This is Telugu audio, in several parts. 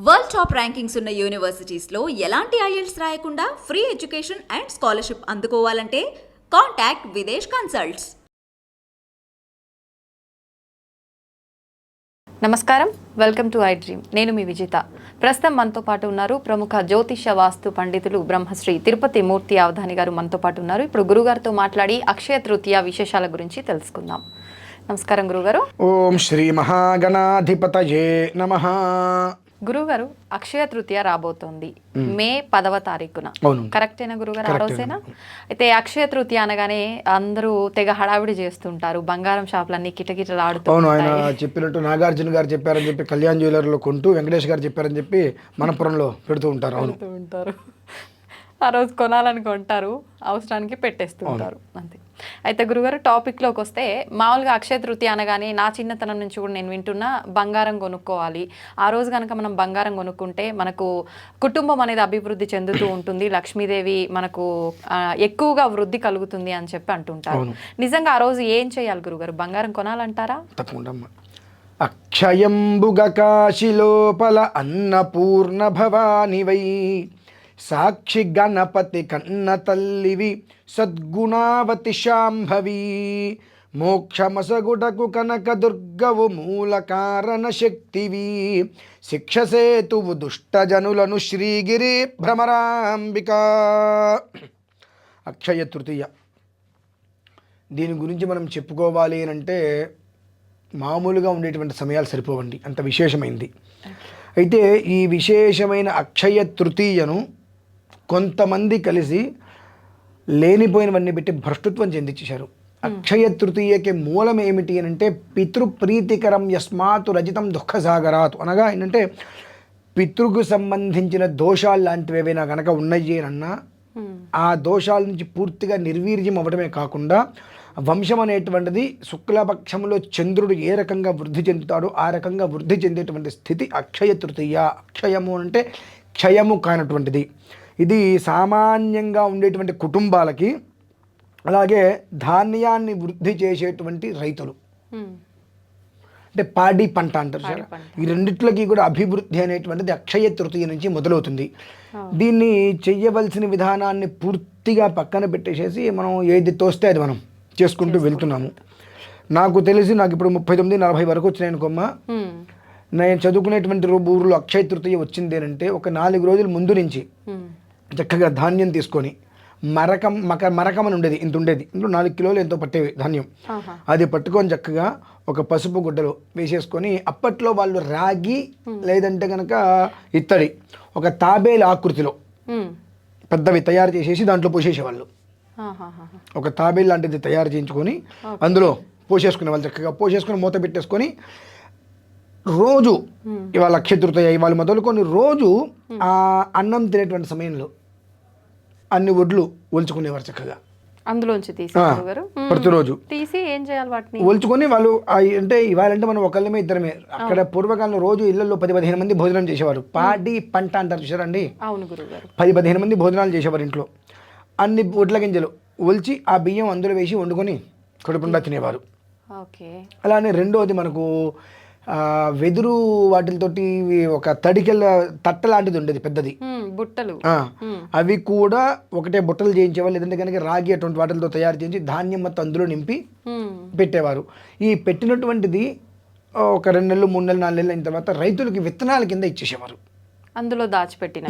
వరల్డ్ టాప్ ర్యాంకింగ్స్ ఉన్న యూనివర్సిటీస్లో ఎలాంటి ఐఎల్స్ రాయకుండా ఫ్రీ ఎడ్యుకేషన్ అండ్ స్కాలర్షిప్ అందుకోవాలంటే కాంటాక్ట్ విదేశ్ కన్సల్ట్స్. నమస్కారం, వెల్కమ్ టు ఐ డ్రీమ్. నేను మీ విజిత. ప్రస్తుతం మనతో పాటు ఉన్నారు ప్రముఖ జ్యోతిష వాస్తు పండితులు బ్రహ్మశ్రీ తిరుపతి మూర్తి అవధాని గారు మనతో పాటు ఉన్నారు. ఇప్పుడు గురుగారితో మాట్లాడి అక్షయ తృతీయ విశేషాల గురించి తెలుసుకుందాం. నమస్కారం గురుగారు. ఓం శ్రీ మహాగణాధిపతయే నమః. గురుగారు, అక్షయ తృతీయ రాబోతోంది మే 10వ తారీఖున. కరెక్టేనా గురుగారు? ఆ రోజేనా? అయితే అక్షయ తృతీయ అనగానే అందరూ తెగ హడావిడి చేస్తుంటారు, బంగారం షాపులన్నీ కిటకిటలు ఆడుతూ. అవును, ఆయన చెప్పినట్టు నాగార్జున గారు చెప్పారని చెప్పి కళ్యాణ్ జ్యువెలర్లో కొంటూ, వెంకటేష్ గారు చెప్పారని చెప్పి మనపురంలో పెడుతూ ఉంటారు. అవును, ఆ రోజు కొనాలని కొంటారు, అవసరానికి పెట్టేస్తుంటారు, అంతే. అయితే గురుగారు, టాపిక్లోకి వస్తే, మామూలుగా అక్షయ తృతీయ అనగానే నా చిన్నతనం నుంచి కూడా నేను వింటున్నా, బంగారం కొనుక్కోవాలి. ఆ రోజు కనుక మనం బంగారం కొనుక్కుంటే మనకు కుటుంబం అనేది అభివృద్ధి చెందుతూ ఉంటుంది, లక్ష్మీదేవి మనకు ఎక్కువగా వృద్ధి కలుగుతుంది అని చెప్పి అంటుంటారు. నిజంగా ఆ రోజు ఏం చేయాలి గురుగారు? బంగారం కొనాలంటారా? తప్పకుండా. అక్షయంబుగ కాశిలోపల అన్నపూర్ణ భవాని వై, సాక్షి గణపతి కన్న తల్లివి, సద్గుణావతి శాంభవి, మోక్షమసగుటకు కనక దుర్గవు మూల కారణ శక్తివి, శిక్షసేతువు దుష్టజనులను శ్రీగిరి భ్రమరాంబిక. అక్షయ తృతీయ, దీని గురించి మనం చెప్పుకోవాలి అని అంటే మామూలుగా ఉండేటువంటి సమయాలు సరిపోవండి, అంత విశేషమైంది. అయితే ఈ విశేషమైన అక్షయ తృతీయను కొంతమంది కలిసి లేనిపోయినవన్నీ పెట్టి భ్రష్టత్వం చెందించేశారు. అక్షయ తృతీయకి మూలం ఏమిటి అని అంటే, పితృప్రీతికరం యస్మాతు రజితం దుఃఖసాగరాత్ అనగా ఏంటంటే, పితృకు సంబంధించిన దోషాలు లాంటివి ఏవైనా కనుక ఉన్నాయి అన్నా ఆ దోషాల నుంచి పూర్తిగా నిర్వీర్యం అవ్వడమే కాకుండా, వంశం అనేటువంటిది శుక్లపక్షంలో చంద్రుడు ఏ రకంగా వృద్ధి చెందుతాడో ఆ రకంగా వృద్ధి చెందేటువంటి స్థితి అక్షయ తృతీయ. అక్షయము అంటే క్షయము కానటువంటిది. ఇది సామాన్యంగా ఉండేటువంటి కుటుంబాలకి, అలాగే ధాన్యాన్ని వృద్ధి చేసేటువంటి రైతులు, అంటే పాడి పంట అంటారు సార్, ఈ రెండిట్లకి కూడా అభివృద్ధి అనేటువంటిది అక్షయ తృతీయ నుంచి మొదలవుతుంది. దీన్ని చెయ్యవలసిన విధానాన్ని పూర్తిగా పక్కన పెట్టేసేసి మనం ఏది తోస్తే అది మనం చేసుకుంటూ వెళ్తున్నాము. నాకు తెలిసి నాకు ఇప్పుడు 39-40 వరకు వచ్చినాయి అనుకోమ్మ. నేను చదువుకునేటువంటి ఊరిలో అక్షయ తృతీయ వచ్చింది అంటే ఒక 4 రోజుల ముందు నుంచి చక్కగా ధాన్యం తీసుకొని, మరకం అని ఉండేది, ఇంత ఉండేది, ఇంట్లో 4 కిలోలు ఎంతో పట్టేవి ధాన్యం, అది పట్టుకొని చక్కగా ఒక పసుపు గుడ్డలో వేసేసుకొని, అప్పట్లో వాళ్ళు రాగి లేదంటే కనుక ఇత్తడి ఒక తాబేలు ఆకృతిలో పెద్దవి తయారు చేసేసి దాంట్లో పోసేసేవాళ్ళు. ఒక తాబేలు లాంటిది తయారు చేయించుకొని అందులో పోసేసుకునే వాళ్ళు, చక్కగా పోసేసుకొని మూత పెట్టేసుకొని రోజు ఇవాళ అక్షయ తృతీయ ఇవాళ మొదలుకొని రోజు ఆ అన్నం తినేటువంటి సమయంలో అన్ని వడ్లు ఒలుచుకునేవారు చక్కగా అందులోంచి తీసి ప్రతిరోజు తీసి ఏం చేయాలి వాటిని ఒలుచుకొని వాళ్ళు. అంటే ఇవాళంటే మనం ఒకళ్ళమే ఇద్దరమే, అక్కడ పూర్వకాలంలో రోజు ఇళ్లలో 10-15 మంది భోజనం చేసేవారు. పాడి పంట అంటారు చూసారండి. అవును గురుగారు. 10-15 మంది భోజనాలు చేసేవారు ఇంట్లో. అన్ని వడ్ల గింజలు ఒలిచి ఆ బియ్యం అందులో వేసి వండుకొని కడుపుండా తినేవారు. అలానే రెండోది మనకు వెదురు వాటితోటి ఒక తడికెళ్ళ తట్ట లాంటిది ఉండేది పెద్దది, బుట్టలు, అవి కూడా ఒకటే బుట్టలు చేయించేవాళ్ళు. లేదంటే కనుక రాగి అటువంటి వాటితో తయారు చేయించి ధాన్యం మొత్తం అందులో నింపి పెట్టేవారు. ఈ పెట్టినటువంటిది ఒక 2 నెలలు 3 నెలలు 4 నెలలు అయిన తర్వాత రైతులకి విత్తనాల కింద ఇచ్చేసేవారు, అందులో దాచిపెట్టిన.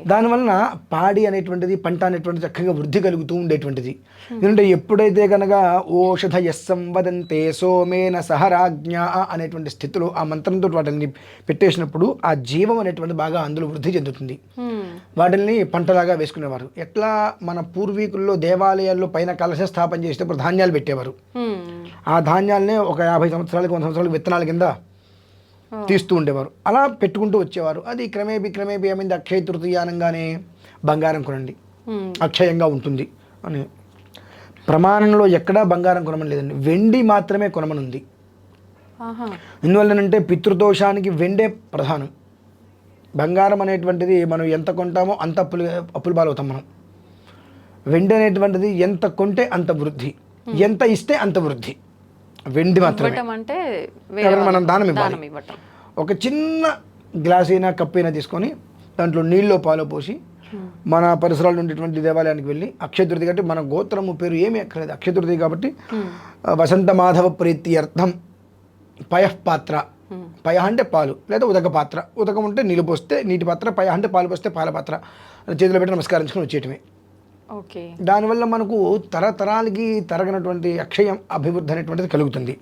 దానివలన పాడి అనేటువంటిది, పంట అనేటువంటిది చక్కగా వృద్ధి కలుగుతూ ఉండేటువంటిది. ఎందుకంటే ఎప్పుడైతే కనుక ఓషధయ సంవదంతే సోమేన సహరాజ్ఞ అనేటువంటి స్థితిలో ఆ మంత్రంతో వాటిని పెట్టేసినప్పుడు ఆ జీవం అనేటువంటిది బాగా అందులో వృద్ధి చెందుతుంది. వాటిని పంటలాగా వేసుకునేవారు. ఎట్లా మన పూర్వీకుల్లో దేవాలయాల్లో పైన కలశ స్థాపన చేసేటప్పుడు ధాన్యాలు పెట్టేవారు. ఆ ధాన్యాలనే ఒక 50 సంవత్సరాలకు 100 సంవత్సరాలకు విత్తనాల కింద తీస్తూ ఉండేవారు. అలా పెట్టుకుంటూ వచ్చేవారు. అది క్రమేపీ ఏమైంది, అక్షయ తృతీయ అనగానే బంగారం కొనండి, అక్షయంగా ఉంటుంది అని. ప్రమాణంలో ఎక్కడా బంగారం కొనమని లేదండి, వెండి మాత్రమే కొనమని ఉంది. ఎందువల్లనంటే పితృదోషానికి వెండే ప్రధానం. బంగారం అనేటువంటిది మనం ఎంత కొంటామో అంత అప్పులు పాలవుతాం మనం. వెండి అనేటువంటిది ఎంత కొంటే అంత వృద్ధి, ఎంత ఇస్తే అంత వృద్ధి. వెండి మాత్రమే, అంటే మనం దానం ఇవ్వాలి. ఒక చిన్న గ్లాస్ అయినా కప్ అయినా తీసుకొని దాంట్లో నీళ్ళో పాలో పోసి మన పరిసరాల్లో ఉండేటువంటి దేవాలయానికి వెళ్ళి అక్షయ తృతీయ అంటే మన గోత్రము పేరు ఏమీ ఎక్కలేదు, అక్షయ తృతీయ కాబట్టి వసంత మాధవ ప్రీత్యర్థం పయఃపాత్ర, పయ అంటే పాలు లేదా ఉదక పాత్ర, ఉదకం ఉంటే నీళ్ళు పోస్తే నీటి పాత్ర, పయ అంటే పాలు పోస్తే పాల పాత్ర, చేతిలో పెట్టి నమస్కరించుకొని వచ్చేయటమే. ఓకే. దానివల్ల మనకు తరతరాలకి తరగనటువంటి అక్షయం అభివృద్ధి అనేటువంటిది కలుగుతుంది.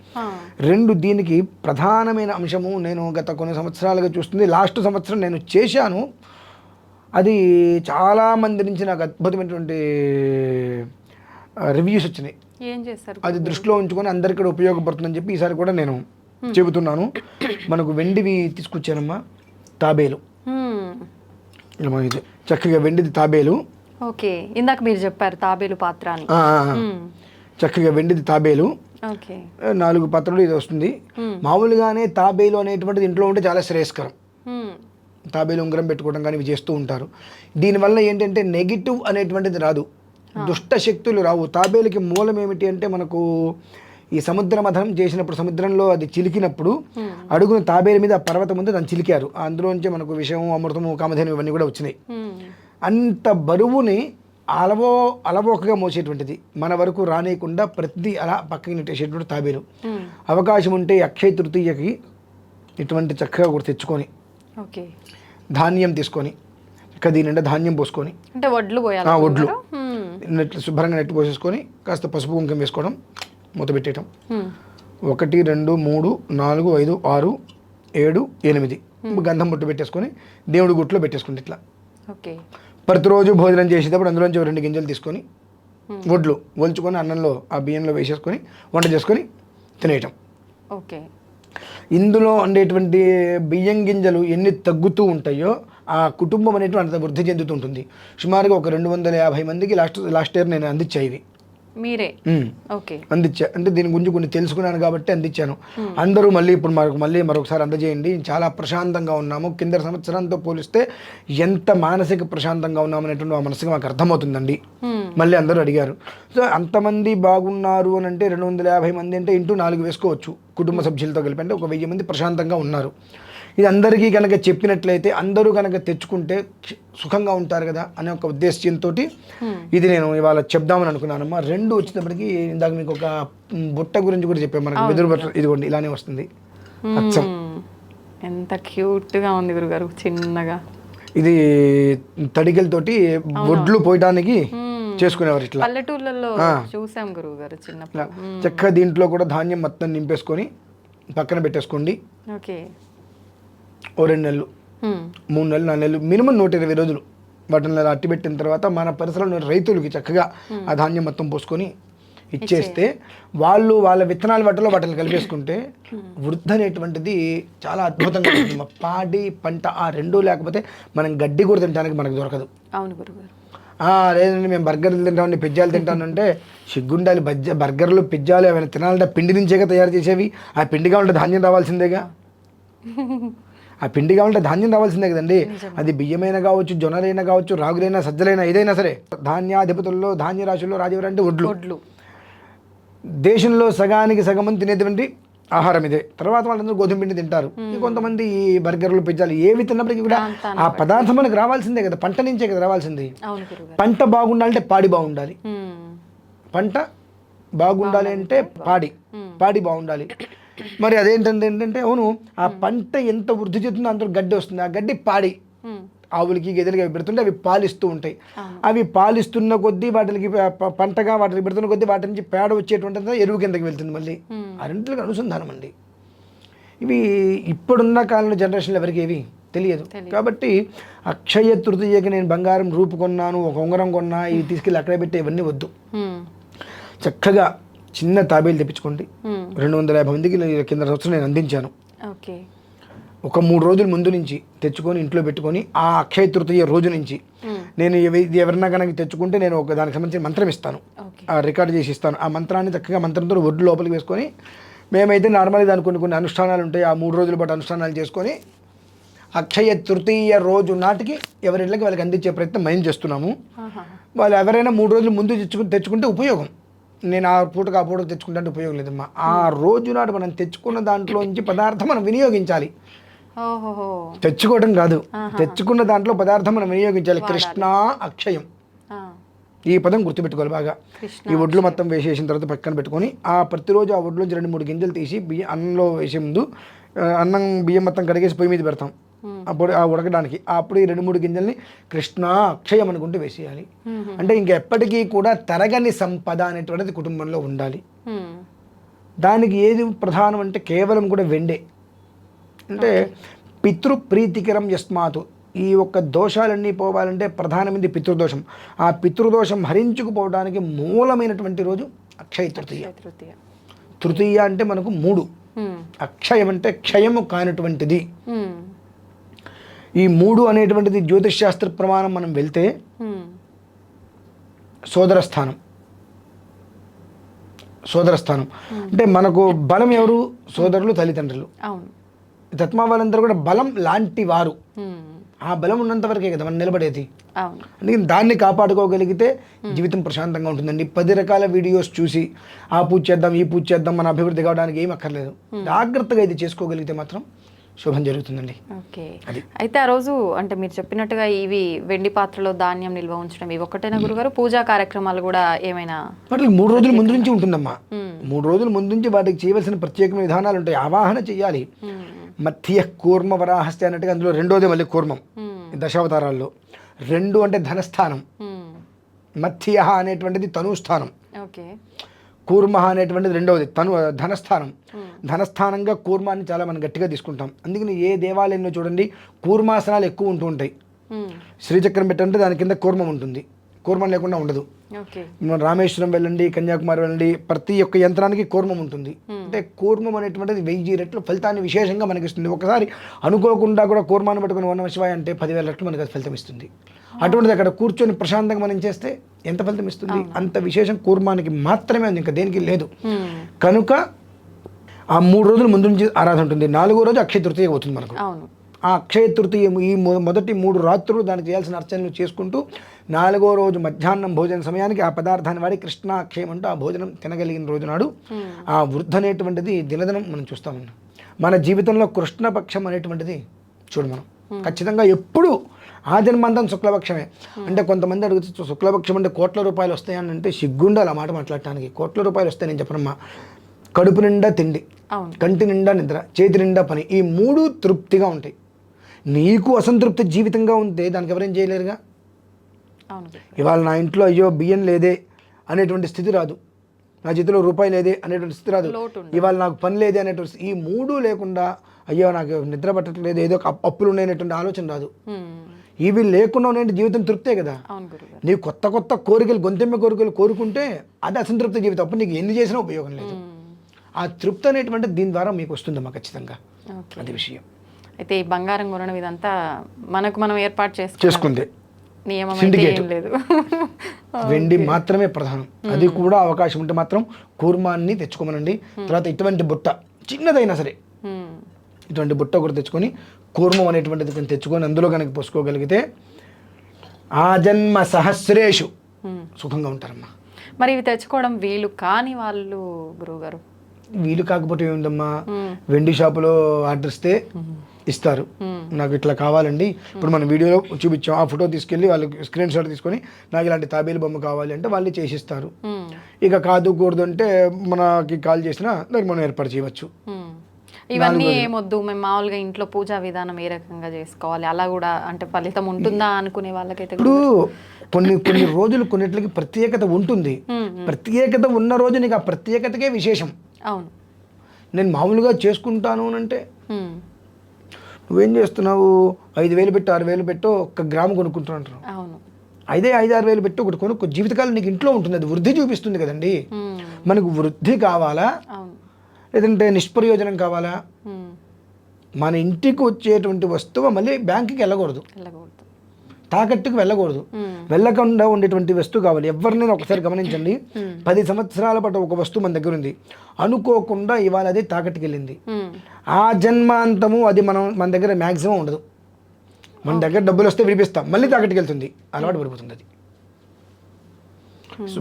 రెండు, దీనికి ప్రధానమైన అంశము నేను గత కొన్ని సంవత్సరాలుగా చూస్తుంది, లాస్ట్ సంవత్సరం నేను చేశాను, అది చాలామంది నుంచి నాకు అద్భుతమైనటువంటి రివ్యూస్ వచ్చినాయి. ఏం చేస్తారు? అది దృష్టిలో ఉంచుకొని అందరికీ కూడా ఉపయోగపడుతుందని చెప్పి ఈసారి కూడా నేను చెబుతున్నాను. మనకు వెండివి తీసుకొచ్చానమ్మా, తాబేలు. ఇది చక్కగా వెండిది తాబేలు. ఓకే, ఇందాక మీరు చెప్పారు తాబేలు పాత్ర అని. చక్కగా వెండిది తాబేలు. ఓకే. 4 పాత్రలు ఇది వస్తుంది. మామూలుగానే తాబేలు అనేటువంటిది ఇంట్లో ఉంటే చాలా శ్రేయస్కరం. తాబేలు ఉంగరం పెట్టుకోవడం కానీ ఇవి చేస్తూ ఉంటారు. దీనివల్ల ఏంటంటే నెగిటివ్ అనేటువంటిది రాదు, దుష్ట శక్తులు రావు. తాబేలుకి మూలం ఏమిటి అంటే మనకు ఈ సముద్ర మథనం చేసినప్పుడు సముద్రంలో అది చిలికినప్పుడు అడుగున తాబేలు మీద పర్వతం ఉంది, దాన్ని చిలికారు, అందులోంచి మనకు విషము, అమృతము, కామధేను ఇవన్నీ కూడా వచ్చినాయి. అంత బరువుని అలవోకగా మోసేటువంటిది, మన వరకు రానియకుండా ప్రతిదీ అలా పక్కకి నెట్టేసేటువంటి తాబేలు. అవకాశం ఉంటే అక్షయ తృతీయకి ఇటువంటి చక్కగా కూడా తెచ్చుకొని ధాన్యం తీసుకొని దీని నిండా ధాన్యం పోసుకొని, అంటే వడ్లు పోయాలి, వడ్లు శుభ్రంగా నెట్టు పోసేసుకొని కాస్త పసుపు కుంకుమ వేసుకోవడం, మూత పెట్టేయటం. 1 2 3 4 5 6 7 8 గంధం బొట్టు పెట్టేసుకొని దేవుడి గుట్లో పెట్టేసుకుంటే ఇట్లా. ప్రతిరోజు భోజనం చేసేటప్పుడు అందులోంచి 2 గింజలు తీసుకొని వడ్లు ఒలుచుకొని అన్నంలో ఆ బియ్యంలో వేసేసుకొని వంట చేసుకొని తినేయటం. ఓకే. ఇందులో ఉండేటువంటి బియ్యం గింజలు ఎన్ని తగ్గుతూ ఉంటాయో ఆ కుటుంబం అనేటువంటి అంత వృద్ధి చెందుతూ ఉంటుంది. సుమారుగా ఒక 250 మందికి లాస్ట్ ఇయర్ నేను అందించా ఇవి. మీరే? ఓకే. అందించా, అంటే దీని గురించి కొన్ని తెలుసుకున్నాను కాబట్టి అందించాను. అందరూ ఇప్పుడు మరొకసారి అందజేయండి. చాలా ప్రశాంతంగా ఉన్నాము, కింద సంవత్సరంతో పోలిస్తే ఎంత మానసిక ప్రశాంతంగా ఉన్నాము అనేటువంటి ఆ మనసుగా మాకు అర్థమవుతుందండి. మళ్ళీ అందరూ అడిగారు. సో అంతమంది బాగున్నారు అని అంటే 250 మంది అంటే ఇంటూ 4 వేసుకోవచ్చు, కుటుంబ సభ్యులతో కలిపి అంటే ఒక 1000 మంది ప్రశాంతంగా ఉన్నారు. ఇది అందరికీ కనుక చెప్పినట్లయితే అందరూ కనుక తెచ్చుకుంటే సుఖంగా ఉంటారు కదా అనే ఒక ఉద్దేశంతో ఇది నేను ఇవాళ చెప్దామని అనుకున్నానమ్మా. 2 వచ్చేటప్పటికి ఇందాక మీకు ఒక బుట్ట గురించి కూడా చెప్పాను, మనకు వెదురు బుట్ట ఇదిగోండి ఇలానే వస్తుంది. అచ్చం ఎంత క్యూట్గా ఉంది గురుగారు, చిన్నగా. ఇది తడికలతోటి వడ్లు పోయడానికి చేసుకునేవారు ఇట్లా పల్లెటూళ్ళలో చూసాం గురువు గారు చిన్నప్పుడు. చక్కగా దీంట్లో కూడా ధాన్యం మొత్తం నింపేసుకొని పక్కన పెట్టేసుకోండి. ఓకే. 2 నెలలు 3 నెలలు 4 నెలలు మినిమం 120 రోజులు వాటిని అట్టి పెట్టిన తర్వాత మన పరిసరంలో రైతులకి చక్కగా ఆ ధాన్యం మొత్తం పోసుకొని ఇచ్చేస్తే వాళ్ళ విత్తనాల వాటిని కలిపేసుకుంటే వృద్ధి అనేటువంటిది చాలా అద్భుతంగా ఉంటుంది. పాడి పంట ఆ 2 లేకపోతే మనం గడ్డి కూడా తినడానికి మనకు దొరకదు. అవును గురుగారు. లేదండి మేము బర్గర్లు తింటామండి, పిజ్జాలు తింటానంటే సిగ్గుండాలి. బర్గర్లు పిజ్జాలు ఏమైనా తినాలంటే పిండి నుంచేగా తయారు చేసేవి, ఆ పిండి కావాలంటే ధాన్యం రావాల్సిందేగా. ఆ పిండి కావాలంటే ధాన్యం రావాల్సిందే కదండి. అది బియ్యమైనా కావచ్చు, జొన్నలైనా కావచ్చు, రాగులైనా, సజ్జలైనా, ఏదైనా సరే ధాన్యాధిపతుల్లో ధాన్య రాశుల్లో రాజు అంటే వడ్లు. దేశంలో సగానికి సగం మంది తినేటువంటి ఆహారం ఇదే. తర్వాత వాళ్ళందరూ గోధుమ పిండి తింటారు. కొంతమంది ఈ బర్గర్లు, పిజ్జాలు ఏవి తిన్నప్పటికీ కూడా ఆ పదార్థం మనకు రావాల్సిందే కదా, పంట నుంచే కదా రావాల్సింది. పంట బాగుండాలంటే పాడి బాగుండాలి. పంట బాగుండాలి అంటే పాడి బాగుండాలి. మరి అదేంటంటే అవును, ఆ పంట ఎంత వృద్ధి చెందుతుందో అంత గడ్డి వస్తుంది. ఆ గడ్డి పాడి ఆవులకి, గేదెలకి అవి పెడుతుంటే అవి పాలిస్తూ ఉంటాయి. అవి పాలిస్తున్న కొద్దీ వాటికి పంటగా వాటికి పెడుతున్న కొద్దీ వాటి నుంచి పేడ వచ్చేటువంటి ఎరువు కిందకి వెళ్తుంది. మళ్ళీ ఆ రెండింటికి అనుసంధానం అండి. ఇవి ఇప్పుడున్న కాలంలో జనరేషన్లో ఎవరికి ఏవి తెలియదు. కాబట్టి అక్షయ తృతీయకి నేను బంగారం రూపు కొన్నాను, ఒక ఉంగరం కొన్నా, ఇవి తీసుకెళ్ళి అక్కడే పెట్టి ఇవన్నీ వద్దు. చక్కగా చిన్న తాబేలు తెప్పించుకోండి. 250 మందికి కింద సంవత్సరం నేను అందించాను. ఒక 3 రోజుల ముందు నుంచి తెచ్చుకొని ఇంట్లో పెట్టుకొని ఆ అక్షయ తృతీయ రోజు నుంచి నేను ఎవరన్నా కనుక తెచ్చుకుంటే నేను ఒక దానికి సంబంధించిన మంత్రం ఇస్తాను, రికార్డ్ చేసి ఇస్తాను. ఆ మంత్రాన్ని చక్కగా మంత్రంతో ఒడ్డు లోపలికి వేసుకొని, మేమైతే నార్మల్గా దానికి కొన్ని అనుష్ఠానాలు ఉంటాయి, ఆ 3 రోజుల పాటు అనుష్ఠానాలు చేసుకొని అక్షయ తృతీయ రోజు నాటికి ఎవరిళ్ళకి వాళ్ళకి అందించే ప్రయత్నం మేము చేస్తున్నాము. వాళ్ళు ఎవరైనా 3 రోజుల ముందు తెచ్చుకుంటే ఉపయోగం. నేను ఆ పూటకు తెచ్చుకుంటే ఉపయోగం లేదమ్మా. ఆ రోజు నాడు మనం తెచ్చుకున్న దాంట్లో నుంచి పదార్థం మనం వినియోగించాలి. ఓహో. తెచ్చుకోవడం కాదు, తెచ్చుకున్న దాంట్లో పదార్థం మనం వినియోగించాలి. కృష్ణ అక్షయం, ఆ, ఈ పదం గుర్తుపెట్టుకోవాలి బాగా. ఈ ఒడ్లు మొత్తం వేసేసిన తర్వాత పక్కన పెట్టుకొని ప్రతిరోజు ఆ ఒడ్లోంచి 2-3 గింజలు తీసి అన్నంలో వేసే ముందు అన్నం బియ్యం మొత్తం కడిగేసి పొయ్యి మీద పెడతాం అప్పుడు ఆ ఉడకడానికి. అప్పుడు ఈ 2-3 గింజల్ని కృష్ణ అక్షయం అనుకుంటూ వేసేయాలి. అంటే ఇంకెప్పటికీ కూడా తరగని సంపద అనేటువంటిది కుటుంబంలో ఉండాలి. దానికి ఏది ప్రధానం అంటే కేవలం కూడా వెండే. అంటే పితృప్రీతికరం యస్మాతు, ఈ ఒక్క దోషాలన్నీ పోవాలంటే ప్రధానమైనది పితృదోషం. ఆ పితృదోషం హరించుకుపోవడానికి మూలమైనటువంటి రోజు అక్షయ తృతీయ. తృతీయ అంటే మనకు 3, అక్షయం అంటే క్షయము కానటువంటిది. ఈ 3 అనేటువంటిది జ్యోతిష్ శాస్త్ర ప్రమాణం మనం వెళ్తే సోదర స్థానం. అంటే మనకు బలం ఎవరు? సోదరులు, తల్లిదండ్రులు. తత్మా వాళ్ళందరూ కూడా బలం లాంటి వారు. ఆ బలం ఉన్నంత వరకే కదా మనం నిలబడేది. అందుకని దాన్ని కాపాడుకోగలిగితే జీవితం ప్రశాంతంగా ఉంటుందండి. 10 రకాల వీడియోస్ చూసి ఆ పూజ చేద్దాం, ఈ పూజ చేద్దాం, మన అభివృద్ధి కావడానికి ఏం అక్కర్లేదు. జాగ్రత్తగా ఇది చేసుకోగలిగితే మాత్రం శుభం జరుగుతుందండి. ఓకే. అయితే ఆ రోజు అంటే మీరు చెప్పినట్టుగా ఇవి వెండి పాత్రలో ధాన్యం నిల్వ ఉంచడం ఇవి ఒకటేనా గురుగారు? పూజా కార్యక్రమాలు కూడా ఏమైనా? వాటికి 3 రోజుల ముందు నుంచి ఉంటుందమ్మా. 3 రోజుల ముందు నుంచి వాటికి చేయవలసిన ప్రత్యేకమైన విధానాలు ఉంటాయి. ఆవాహన చెయ్యాలి. మధ్య కూర్మ వరాహస్తి అన్నట్టుగా అందులో రెండోది మళ్ళీ కూర్మం దశావతారాల్లో. 2 అంటే ధనస్థానం, మధ్య అనేటువంటిది తనుస్థానం, కూర్మ అనేటువంటిది రెండవది ధనస్థానం. ధనస్థానంగా కూర్మాన్ని చాలా మనం గట్టిగా తీసుకుంటాం. అందుకని ఏ దేవాలయంలో చూడండి కూర్మాసనాలు ఎక్కువ ఉంటూ ఉంటాయి. శ్రీచక్రం పెట్టంటే దాని కింద కూర్మం ఉంటుంది, కూర్మం లేకుండా ఉండదు. రామేశ్వరం వెళ్ళండి, కన్యాకుమారి వెళ్ళండి, ప్రతి ఒక్క యంత్రానికి కూర్మం ఉంటుంది. అంటే కూర్మం అనేటువంటిది 1000 రెట్లు ఫలితాన్ని విశేషంగా మనకి ఇస్తుంది. ఒకసారి అనుకోకుండా కూడా కూర్మాన్ని పట్టుకుని ఓం నమః శివాయ అంటే 10,000 రెట్లు మనకి అది ఫలితం ఇస్తుంది. అటువంటిది అక్కడ కూర్చొని ప్రశాంతంగా మనం చేస్తే ఎంత ఫలితం ఇస్తుంది? అంత విశేషం కూర్మానికి మాత్రమే ఉంది, ఇంకా దేనికి లేదు. కనుక ఆ 3 రోజుల ముందు నుంచి ఆరాధన ఉంటుంది. 4వ రోజు అక్షయ తృతీయ అవుతుంది మనకు. ఆ అక్షయ తృతీయ ఈ మొదటి 3 రాత్రులు దానికి చేయాల్సిన అర్చనలు చేసుకుంటూ 4వ రోజు మధ్యాహ్నం భోజన సమయానికి ఆ పదార్థాన్ని వాడి కృష్ణ అక్షయం అంటూ ఆ భోజనం తినగలిగిన రోజు నాడు ఆ వృద్ధి అనేటువంటిది దినదినం మనం చూస్తామన్నాం. మన జీవితంలో కృష్ణపక్షం అనేటువంటిది చూడు మనం ఖచ్చితంగా ఎప్పుడు ఆ జన్మాంతం శుక్లపక్షమే. అంటే కొంతమంది అడుగుతూ శుక్లపక్షం అంటే కోట్ల రూపాయలు వస్తాయని అంటే సిగ్గుండాలి ఆ మాట మాట్లాడటానికి. కోట్ల రూపాయలు వస్తాయి నేను చెప్పనమ్మా. కడుపు నిండా తిండి, కంటి నిండా నిద్ర, చేతి నిండా పని, ఈ 3 తృప్తిగా ఉంటాయి. నీకు అసంతృప్తి జీవితంగా ఉంటే దానికి ఎవరేం చేయలేరుగా. ఇవాళ నా ఇంట్లో అయ్యో బియ్యం లేదే అనేటువంటి స్థితి రాదు, నా చేతిలో రూపాయి లేదే అనేటువంటి స్థితి రాదు, ఇవాళ నాకు పని లేదే అనేటువంటి ఈ 3 లేకుండా అయ్యో నాకు నిద్ర పట్టట్లేదు, ఏదో అప్పులు ఉన్నాయనేటువంటి ఆలోచన రాదు. ఇవి లేకుండా ఉండే జీవితం తృప్తే కదా. నీకు కొత్త కొత్త కోరికలు, గొంతెమ్మ కోరికలు కోరుకుంటే అది అసంతృప్తి జీవితం. అప్పుడు నీకు ఎన్ని చేసినా ఉపయోగం లేదు. ఆ తృప్తి అనేటువంటి దీని ద్వారా మీకు వస్తుందమ్మా ఖచ్చితంగా. అది విషయం. అయితే ఈ బంగారం కొనడం ఇదంతా మనకు మనం ఏర్పాటు చేసుకుంది. నియమం ఏం లేదు. వెండి మాత్రమే ప్రధానం. అది కూడా అవకాశం ఉంటే మాత్రం కూర్మాన్ని తెచ్చుకోమనండి. తర్వాత ఇటువంటి బుట్ట చిన్నదైనా సరే ఇటువంటి బుట్ట కూడా తెచ్చుకొని కూర్మం అనేటువంటిది తెచ్చుకొని అందులో కనుక పోసుకోగలిగితే ఆ జన్మ సహస్రేషు సుఖంగా ఉంటారమ్మా. మరి ఇవి తెచ్చుకోవడం వీలు కాని వాళ్ళు గురువుగారు? వీలు కాకపోతే ఏముందమ్మా, వెండి షాపులో ఆర్డర్ ఇస్తే ఇస్తారు. నాకు ఇట్లా కావాలండి, ఇప్పుడు మనం వీడియోలో చూపించాం, ఆ ఫోటో తీసుకెళ్ళి వాళ్ళకి స్క్రీన్ షాట్ తీసుకొని నాకు ఇలాంటి తాబేలు బొమ్మ కావాలి అంటే వాళ్ళు చేసిస్తారు. ఇక కాదు కూడదు అంటే మనకి కాల్ చేసినా దానికి మనం ఏర్పాటు చేయవచ్చు. ఇవన్నీ ఏమొద్దు, మేము మామూలుగా ఇంట్లో పూజా విధానం ఏ రకంగా చేసుకోవాలి అలా కూడా అంటే ఫలితం ఉంటుందా అనుకునే వాళ్ళకైతే ఇప్పుడు కొన్ని రోజులు కొన్నిటికి ప్రత్యేకత ఉంటుంది. ప్రత్యేకత ఉన్న రోజు నీకు ఆ ప్రత్యేకతకే విశేషం. అవును. నేను మామూలుగా చేసుకుంటాను అంటే నువ్వేం చేస్తున్నావు, 5,000 పెట్టు 6,000 పెట్టు 1 గ్రాము కొనుక్కుంటున్నావు. అవును. 5,000-6,000 వేలు ఒకటి కొనుక్కో, జీవితకాలం నీకు ఇంట్లో ఉంటుంది, అది వృద్ధి చూపిస్తుంది కదండి. మనకు వృద్ధి కావాలా లేదంటే నిష్ప్రయోజనం కావాలా? మన ఇంటికి వచ్చేటువంటి వస్తువు మళ్ళీ బ్యాంకుకి వెళ్ళకూడదు, తాకట్టుకు వెళ్ళకూడదు. వెళ్ళకుండా ఉండేటువంటి వస్తువు కావాలి. ఎవరినైనా ఒకసారి గమనించండి, 10 సంవత్సరాల పాటు ఒక వస్తువు మన దగ్గర ఉంది, అనుకోకుండా ఇవాళ అది తాకట్టుకు వెళ్ళింది, ఆ జన్మాంతము అది మన దగ్గర మ్యాక్సిమం ఉండదు. మన దగ్గర డబ్బులు వస్తే విడిపిస్తాం, మళ్ళీ తాకట్టుకు వెళ్తుంది, అలవాటు పడిపోతుంది. అది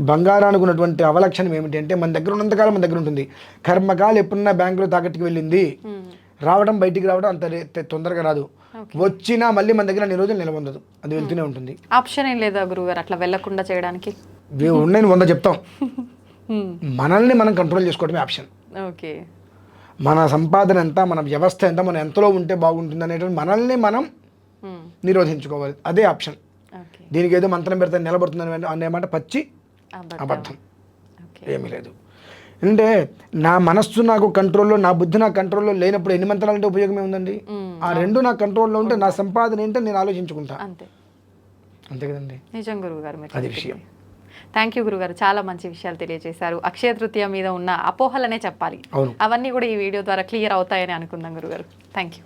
బంగారానికి ఉన్నటువంటి అవలక్షణం ఏమిటి అంటే మన దగ్గర ఉన్నంతకాలం మన దగ్గర ఉంటుంది. కర్మకాలు ఎప్పుడన్నా బ్యాంకులో తాకట్టుకు వెళ్ళింది, రావడం బయటికి రావడం అంత తొందరగా రాదు. వచ్చినా మళ్ళీ మన దగ్గర అన్ని రోజులు నిలబొందదు, అది వెళ్తూనే ఉంటుంది. ఆప్షన్ ఏం లేదా గురుగారు అట్లా వెళ్లకుండా చేయడానికి? ఉన్నాయి 100 చెప్తాం. మనల్ని మనం కంట్రోల్ చేసుకోవడమే ఆప్షన్. ఓకే, మన సంపాదన ఎంత, మన వ్యవస్థ ఎంత, మనం ఎంతలో ఉంటే బాగుంటుంది అనేటువంటి మనల్ని మనం నిరోధించుకోవాలి, అదే ఆప్షన్. ఓకే, దీనికి ఏదో మంత్రం పెడితే నిలబడుతుందని అనే మాట పచ్చి అబద్ధం, ఏమీ లేదు. అంటే నా మనస్సు నాకు కంట్రోల్లో, నా బుద్ధి నా కంట్రోల్లో లేనప్పుడు ఎన్ని మంత్రాలు అంటే ఉపయోగం ఏముందండి? ఆ రెండు నా కంట్రోల్లో ఉంటే నా సంపాదన ఏంటో నేను ఆలోచించుకుంటా, అంతే అంతే కదండి. నిజం గురుగారు, మీరు అది విషయం. థ్యాంక్ యూ గురుగారు, చాలా మంచి విషయాలు తెలియజేశారు. అక్షయ తృతీయ మీద ఉన్న అపోహలనే చెప్పాలి, అవును, అవన్నీ కూడా ఈ వీడియో ద్వారా క్లియర్ అవుతాయని అనుకుందాం గురుగారు. Thank you.